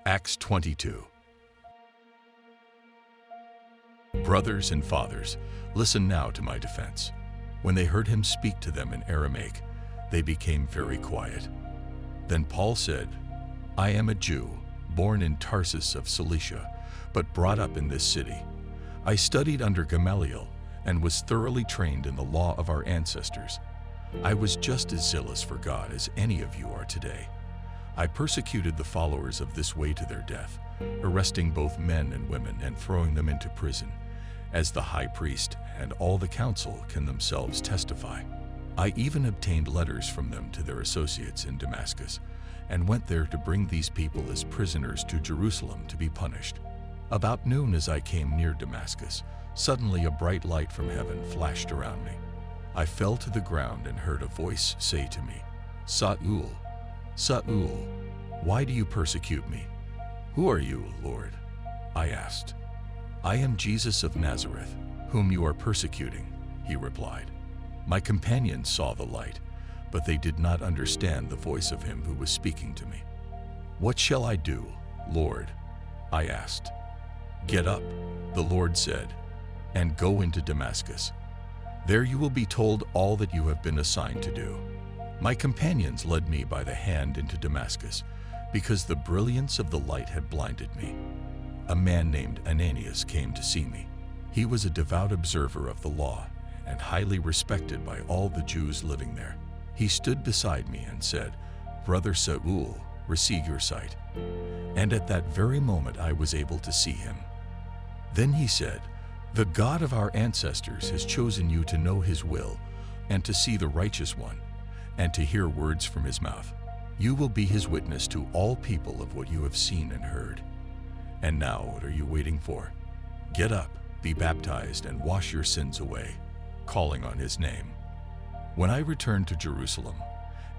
Acts 22. Brothers and fathers, listen now to my defense. When they heard him speak to them in Aramaic, they became very quiet. Then Paul said, I am a Jew, born in Tarsus of Cilicia, but brought up in this city. I studied under Gamaliel and was thoroughly trained in the law of our ancestors. I was just as zealous for God as any of you are today. I persecuted the followers of this way to their death, arresting both men and women and throwing them into prison, as the high priest and all the council can themselves testify. I even obtained letters from them to their associates in Damascus, and went there to bring these people as prisoners to Jerusalem to be punished. About noon, as I came near Damascus, suddenly a bright light from heaven flashed around me. I fell to the ground and heard a voice say to me, Saul, Saul, why do you persecute me? Who are you, Lord? I asked. I am Jesus of Nazareth, whom you are persecuting, he replied. My companions saw the light, but they did not understand the voice of him who was speaking to me. What shall I do, Lord? I asked. Get up, the Lord said, and go into Damascus. There you will be told all that you have been assigned to do. My companions led me by the hand into Damascus, because the brilliance of the light had blinded me. A man named Ananias came to see me. He was a devout observer of the law and highly respected by all the Jews living there. He stood beside me and said, Brother Saul, receive your sight. And at that very moment I was able to see him. Then he said, The God of our ancestors has chosen you to know his will and to see the righteous one, and to hear words from his mouth. You will be his witness to all people of what you have seen and heard. And now what are you waiting for? Get up, be baptized, and wash your sins away, calling on his name. When I returned to Jerusalem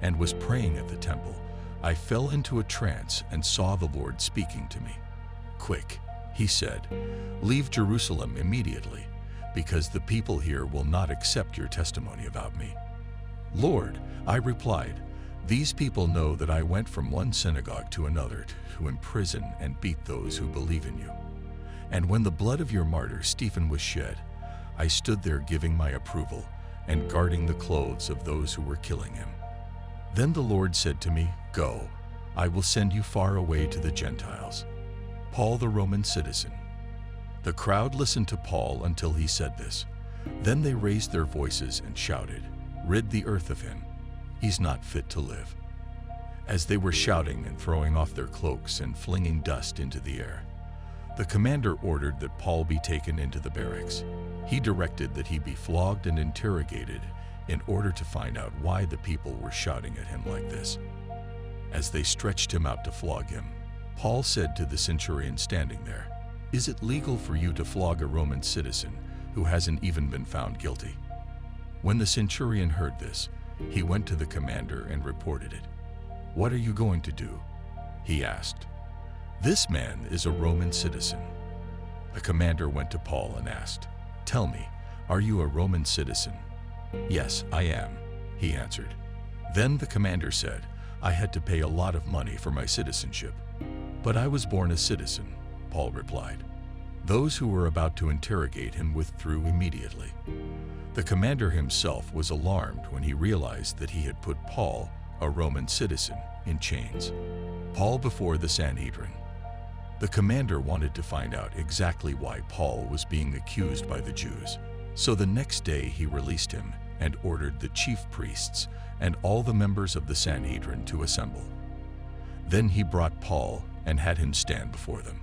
and was praying at the temple, I fell into a trance and saw the Lord speaking to me. Quick, he said, leave Jerusalem immediately, because the people here will not accept your testimony about me. Lord, I replied, these people know that I went from one synagogue to another to imprison and beat those who believe in you. And when the blood of your martyr Stephen was shed, I stood there giving my approval and guarding the clothes of those who were killing him. Then the Lord said to me, Go, I will send you far away to the Gentiles. Paul, the Roman citizen. The crowd listened to Paul until he said this. Then they raised their voices and shouted, Rid the earth of him. He's not fit to live. As they were shouting and throwing off their cloaks and flinging dust into the air, the commander ordered that Paul be taken into the barracks. He directed that he be flogged and interrogated in order to find out why the people were shouting at him like this. As they stretched him out to flog him, Paul said to the centurion standing there, Is it legal for you to flog a Roman citizen who hasn't even been found guilty? When the centurion heard this, he went to the commander and reported it. What are you going to do? He asked. This man is a Roman citizen. The commander went to Paul and asked, Tell me, are you a Roman citizen? Yes, I am, he answered. Then the commander said, I had to pay a lot of money for my citizenship. But I was born a citizen, Paul replied. Those who were about to interrogate him withdrew immediately. The commander himself was alarmed when he realized that he had put Paul, a Roman citizen, in chains. Paul before the Sanhedrin. The commander wanted to find out exactly why Paul was being accused by the Jews. So the next day he released him and ordered the chief priests and all the members of the Sanhedrin to assemble. Then he brought Paul and had him stand before them.